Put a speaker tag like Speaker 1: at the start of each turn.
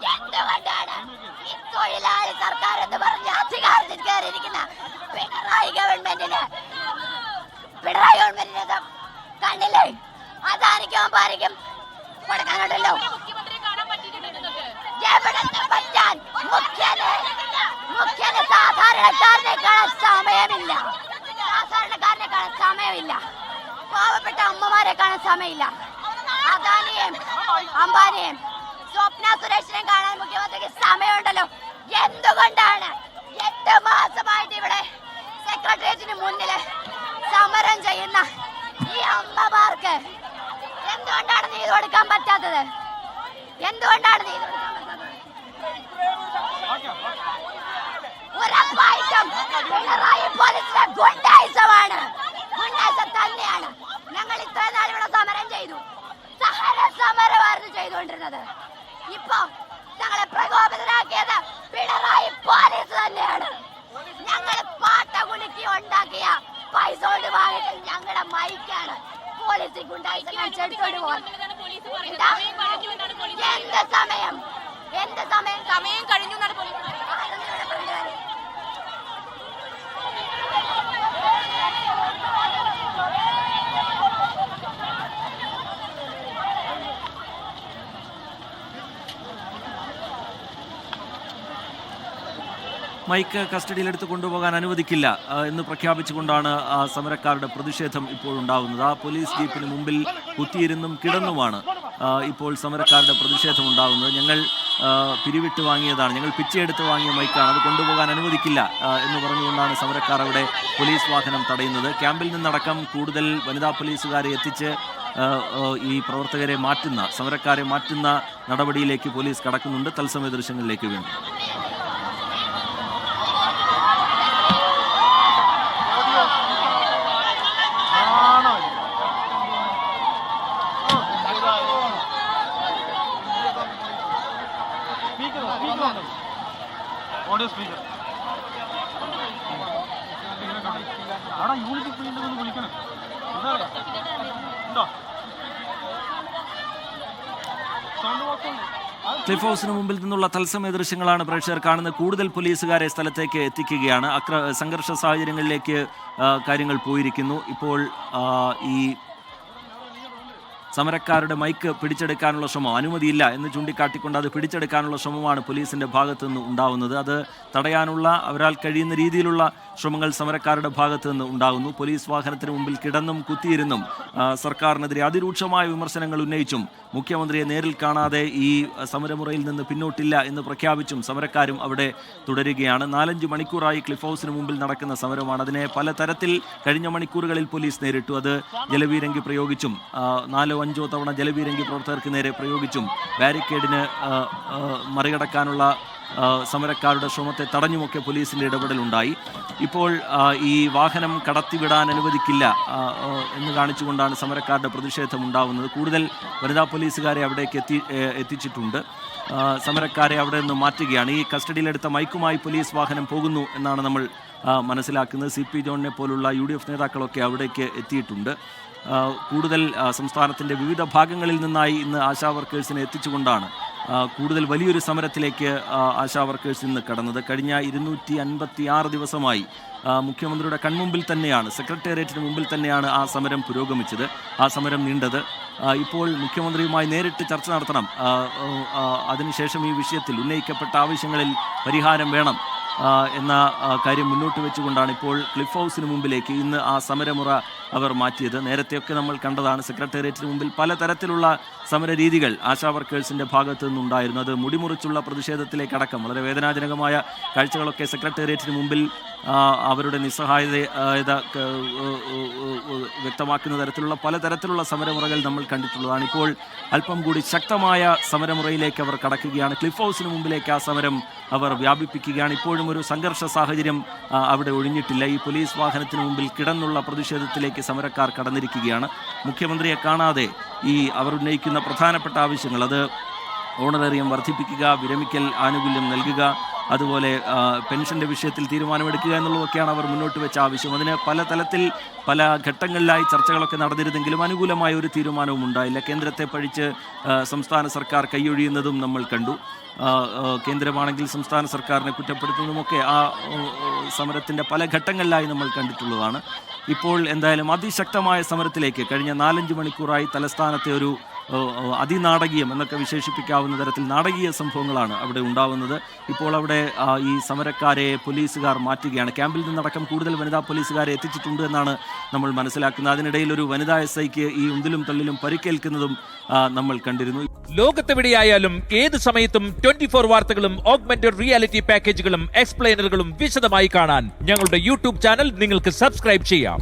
Speaker 1: എന്തുകൊണ്ടാണ് ഈ തൊഴിലാളി സർക്കാർ എന്ന് പറഞ്ഞ അധികാരത്തിൽ കയറിയിരിക്കുന്ന പിണറായി ഗവൺമെന്റിന് കണ്ടില്ലേ? അദാനിക്കും അംബാനിക്കും കൊടുക്കാനുണ്ടല്ലോ. എവിടെന്ന് പറ്റാൻ മുഖ്യന് സാധാരണക്കാരനെ കാണാൻ സമയമില്ല. പാവപ്പെട്ട അമ്മമാരെ കാണാൻ സമയമില്ല. അദാനിയെയും അംബാനിയെയും സ്വപ്ന സുരേഷിനെയും കാണാൻ മുഖ്യമന്ത്രിക്ക് സമയമുണ്ടല്ലോ. എന്തുകൊണ്ടാണ് 8 മാസമായിട്ട് ഇവിടെ സെക്രട്ടേറിയറ്റിന് മുന്നിൽ സമരം ചെയ്യുന്ന ഈ അമ്മമാർക്ക് എന്തുകൊണ്ടാണ് നീതി കൊടുക്കാൻ പറ്റാത്തത്? എന്തുകൊണ്ടാണ് നീതി കൊടുക്കാൻ പറ്റാത്തത്? ഉറപ്പായിട്ടും പിണറായി പോലീസിലെ ഗുണ്ടായിസമാണ്. ഗുണ്ടായിസം തന്നെയാണ്. ഞങ്ങൾ ഇത്രയും നാൾ ഇവിടെ സമരം ചെയ്തു. സഹന സമരമായിരുന്നു ചെയ്തുകൊണ്ടിരുന്നത്. ഇപ്പൊ ഞങ്ങളെ പ്രകോപിതരാക്കിയത് പിണറായി പോലീസ് തന്നെയാണ്. ഞങ്ങൾ പാട്ട കുലുക്കി ഉണ്ടാക്കിയ പൈസ കൊണ്ട് വാങ്ങിയിട്ട് ഞങ്ങളുടെ മൈക്കാണ് പോലീസ് ഗുണ്ടായിസം കാണിച്ചെടുത്തോണ്ട് പോകുന്നത്. എന്ത് സമയം കഴിഞ്ഞു എന്നാണ് പോലീസ്.
Speaker 2: മൈക്ക് കസ്റ്റഡിയിലെടുത്ത് കൊണ്ടുപോകാൻ അനുവദിക്കില്ല എന്ന് പ്രഖ്യാപിച്ചുകൊണ്ടാണ് സമരക്കാരുടെ പ്രതിഷേധം ഇപ്പോൾ ഉണ്ടാകുന്നത്. ആ പോലീസ് ജീപ്പിന് മുമ്പിൽ കുത്തിയിരുന്നും കിടന്നുമാണ് ഇപ്പോൾ സമരക്കാരുടെ പ്രതിഷേധം ഉണ്ടാകുന്നത്. ഞങ്ങൾ പിരിവിട്ട് വാങ്ങിയതാണ്, ഞങ്ങൾ പിച്ചയെടുത്ത് വാങ്ങിയ മൈക്കാണ്, അത് കൊണ്ടുപോകാൻ അനുവദിക്കില്ല എന്ന് പറഞ്ഞുകൊണ്ടാണ് സമരക്കാർ അവിടെ പോലീസ് വാഹനം തടയുന്നത്. ക്യാമ്പിൽ നിന്നടക്കം കൂടുതൽ വനിതാ പോലീസുകാരെ എത്തിച്ച് ഈ പ്രവർത്തകരെ മാറ്റുന്ന, സമരക്കാരെ മാറ്റുന്ന നടപടിയിലേക്ക് പോലീസ് കടക്കുന്നുണ്ട്. തത്സമയ ദൃശ്യങ്ങളിലേക്ക് വീണ്ടും. ക്ലിഫ് ഹൗസിന് മുമ്പിൽ നിന്നുള്ള തത്സമയ ദൃശ്യങ്ങളാണ് പ്രേക്ഷകർ കാണുന്നത്. കൂടുതൽ പോലീസുകാരെ സ്ഥലത്തേക്ക് എത്തിക്കുകയാണ്. സംഘർഷ സാഹചര്യങ്ങളിലേക്ക് കാര്യങ്ങൾ പോയിരിക്കുന്നു. ഇപ്പോൾ ഈ സമരക്കാരുടെ മൈക്ക് പിടിച്ചെടുക്കാനുള്ള ശ്രമം, അനുമതിയില്ല എന്ന് ചൂണ്ടിക്കാട്ടിക്കൊണ്ട് അത് പിടിച്ചെടുക്കാനുള്ള ശ്രമമാണ് പോലീസിൻ്റെ ഭാഗത്തു നിന്ന് ഉണ്ടാകുന്നത്. അത് തടയാനുള്ള അവരാൽ കഴിയുന്ന രീതിയിലുള്ള ശ്രമങ്ങൾ സമരക്കാരുടെ ഭാഗത്തു നിന്ന് ഉണ്ടാകുന്നു. പോലീസ് വാഹനത്തിന് മുമ്പിൽ കിടന്നും കുത്തിയിരുന്നും സർക്കാരിനെതിരെ അതിരൂക്ഷമായ വിമർശനങ്ങൾ ഉന്നയിച്ചും മുഖ്യമന്ത്രിയെ നേരിൽ കാണാതെ ഈ സമരമുറയിൽ നിന്ന് പിന്നോട്ടില്ല എന്ന് പ്രഖ്യാപിച്ചും സമരക്കാരും അവിടെ തുടരുകയാണ്. 4-5 മണിക്കൂറായി ക്ലിഫ് ഹൗസിന് മുമ്പിൽ നടക്കുന്ന സമരമാണ്. അതിനെ പലതരത്തിൽ കഴിഞ്ഞ മണിക്കൂറുകളിൽ പോലീസ് നേരിട്ടു. അത് ജലപീരങ്കി പ്രയോഗിച്ചും 4-5 തവണ ജലപീരങ്കി പ്രവർത്തകർക്ക് നേരെ പ്രയോഗിച്ചും ബാരിക്കേഡിന് മറികടക്കാനുള്ള സമരക്കാരുടെ ശ്രമത്തെ തടഞ്ഞുമൊക്കെ പോലീസിൻ്റെ ഇടപെടലുണ്ടായി. ഇപ്പോൾ ഈ വാഹനം കടത്തിവിടാൻ അനുവദിക്കില്ല എന്ന് കാണിച്ചുകൊണ്ടാണ് സമരക്കാരുടെ പ്രതിഷേധം ഉണ്ടാകുന്നത്. കൂടുതൽ വനിതാ പോലീസുകാരെ അവിടേക്ക് എത്തിച്ചിട്ടുണ്ട്. സമരക്കാരെ അവിടെ നിന്ന് മാറ്റുകയാണ്. ഈ കസ്റ്റഡിയിലെടുത്ത മൈക്കുമായി പോലീസ് വാഹനം പോകുന്നു എന്നാണ് നമ്മൾ മനസ്സിലാക്കുന്നത്. CP ജോണിനെ പോലുള്ള UDF നേതാക്കളൊക്കെ അവിടേക്ക് എത്തിയിട്ടുണ്ട്. കൂടുതൽ സംസ്ഥാനത്തിൻ്റെ വിവിധ ഭാഗങ്ങളിൽ നിന്നായി ഇന്ന് ആശാ വർക്കേഴ്സിനെ എത്തിച്ചുകൊണ്ടാണ് കൂടുതൽ വലിയൊരു സമരത്തിലേക്ക് ആശാ വർക്കേഴ്സ് ഇന്ന് കടന്നത്. കഴിഞ്ഞ 256 ദിവസമായി മുഖ്യമന്ത്രിയുടെ കൺമുമ്പിൽ തന്നെയാണ്, സെക്രട്ടേറിയറ്റിന് മുമ്പിൽ തന്നെയാണ് ആ സമരം പുരോഗമിച്ചത്, ആ സമരം നീണ്ടത്. ഇപ്പോൾ മുഖ്യമന്ത്രിയുമായി നേരിട്ട് ചർച്ച നടത്തണം. അതിനുശേഷം ഈ വിഷയത്തിൽ ഉന്നയിക്കപ്പെട്ട ആവശ്യങ്ങളിൽ പരിഹാരം വേണം എന്ന കാര്യം മുന്നോട്ട് വെച്ചുകൊണ്ടാണ് ഇപ്പോൾ ക്ലിഫ് ഹൗസിന് മുമ്പിലേക്ക് ഇന്ന് ആ സമരമുറ അവർ മാറ്റിയത്. നേരത്തെയൊക്കെ നമ്മൾ കണ്ടതാണ്, സെക്രട്ടേറിയറ്റിന് മുമ്പിൽ പലതരത്തിലുള്ള സമരരീതികൾ ആശാ വർക്കേഴ്സിൻ്റെ ഭാഗത്തു നിന്നുണ്ടായിരുന്നു. അത് മുടിമുറിച്ചുള്ള പ്രതിഷേധത്തിലേക്കടക്കം വളരെ വേദനാജനകമായ കാഴ്ചകളൊക്കെ സെക്രട്ടേറിയറ്റിന് മുമ്പിൽ അവരുടെ നിസ്സഹായത വ്യക്തമാക്കുന്ന തരത്തിലുള്ള പലതരത്തിലുള്ള സമരമുറകൾ നമ്മൾ കണ്ടിട്ടുള്ളതാണ്. ഇപ്പോൾ അല്പം കൂടി ശക്തമായ സമരമുറയിലേക്ക് അവർ കടക്കുകയാണ്. ക്ലിഫ് ഹൗസിന് മുമ്പിലേക്ക് ആ സമരം അവർ വ്യാപിപ്പിക്കുകയാണ്. ഇപ്പോഴും ഒരു സംഘർഷ സാഹചര്യം അവിടെ ഒഴിഞ്ഞിട്ടില്ല. ഈ പോലീസ് വാഹനത്തിന് മുമ്പിൽ കിടന്നുള്ള പ്രതിഷേധത്തിലേക്ക് സമരക്കാർ കടന്നിരിക്കുകയാണ്. മുഖ്യമന്ത്രിയെ കാണാതെ ഈ അവർ ഉന്നയിക്കുന്ന പ്രധാനപ്പെട്ട ആവശ്യങ്ങൾ, അത് ഓണറേറിയം വർദ്ധിപ്പിക്കുക, വിരമിക്കൽ ആനുകൂല്യം നൽകുക, അതുപോലെ പെൻഷൻ്റെ വിഷയത്തിൽ തീരുമാനമെടുക്കുക എന്നുള്ളതൊക്കെയാണ് അവർ മുന്നോട്ട് വെച്ച ആവശ്യം. അതിന് പല തലത്തിൽ പല ഘട്ടങ്ങളിലായി ചർച്ചകളൊക്കെ നടന്നിരുന്നെങ്കിലും അനുകൂലമായ ഒരു തീരുമാനവും ഉണ്ടായില്ല. കേന്ദ്രത്തെ പഴിച്ച് സംസ്ഥാന സർക്കാർ കൈയൊഴിയുന്നതും നമ്മൾ കണ്ടു. കേന്ദ്രമാണെങ്കിൽ സംസ്ഥാന സർക്കാരിനെ കുറ്റപ്പെടുത്തുന്നതുമൊക്കെ ആ സമരത്തിൻ്റെ പല ഘട്ടങ്ങളിലായി നമ്മൾ കണ്ടിട്ടുള്ളതാണ്. ഇപ്പോൾ എന്തായാലും അതിശക്തമായ സമരത്തിലേക്ക് കഴിഞ്ഞ 4-5 മണിക്കൂറായി തലസ്ഥാനത്തെ ഒരു അതിനാടകീയം എന്നൊക്കെ വിശേഷിപ്പിക്കാവുന്ന തരത്തിൽ നാടകീയ സംഭവങ്ങളാണ് അവിടെ ഉണ്ടാവുന്നത്. ഇപ്പോൾ അവിടെ ഈ സമരക്കാരെ പോലീസുകാർ മാറ്റുകയാണ്. ക്യാമ്പിൽ നിന്നടക്കം കൂടുതൽ വനിതാ പോലീസുകാരെ എത്തിച്ചിട്ടുണ്ട് എന്നാണ് നമ്മൾ മനസ്സിലാക്കുന്നത്. അതിനിടയിൽ ഒരു വനിതാ SIക്ക് ഈ ഉന്തിലും തള്ളിലും പരിക്കേൽക്കുന്നതും നമ്മൾ കണ്ടിരുന്നു.
Speaker 3: ലോകത്തെവിടെയായാലും ഏത് സമയത്തും 24 വാർത്തകളും ഓഗ്മെന്റഡ് റിയാലിറ്റി പാക്കേജുകളും എക്സ്പ്ലെയിനറുകളും വിശദമായി കാണാൻ ഞങ്ങളുടെ YouTube ചാനൽ നിങ്ങൾക്ക് സബ്സ്ക്രൈബ് ചെയ്യാം.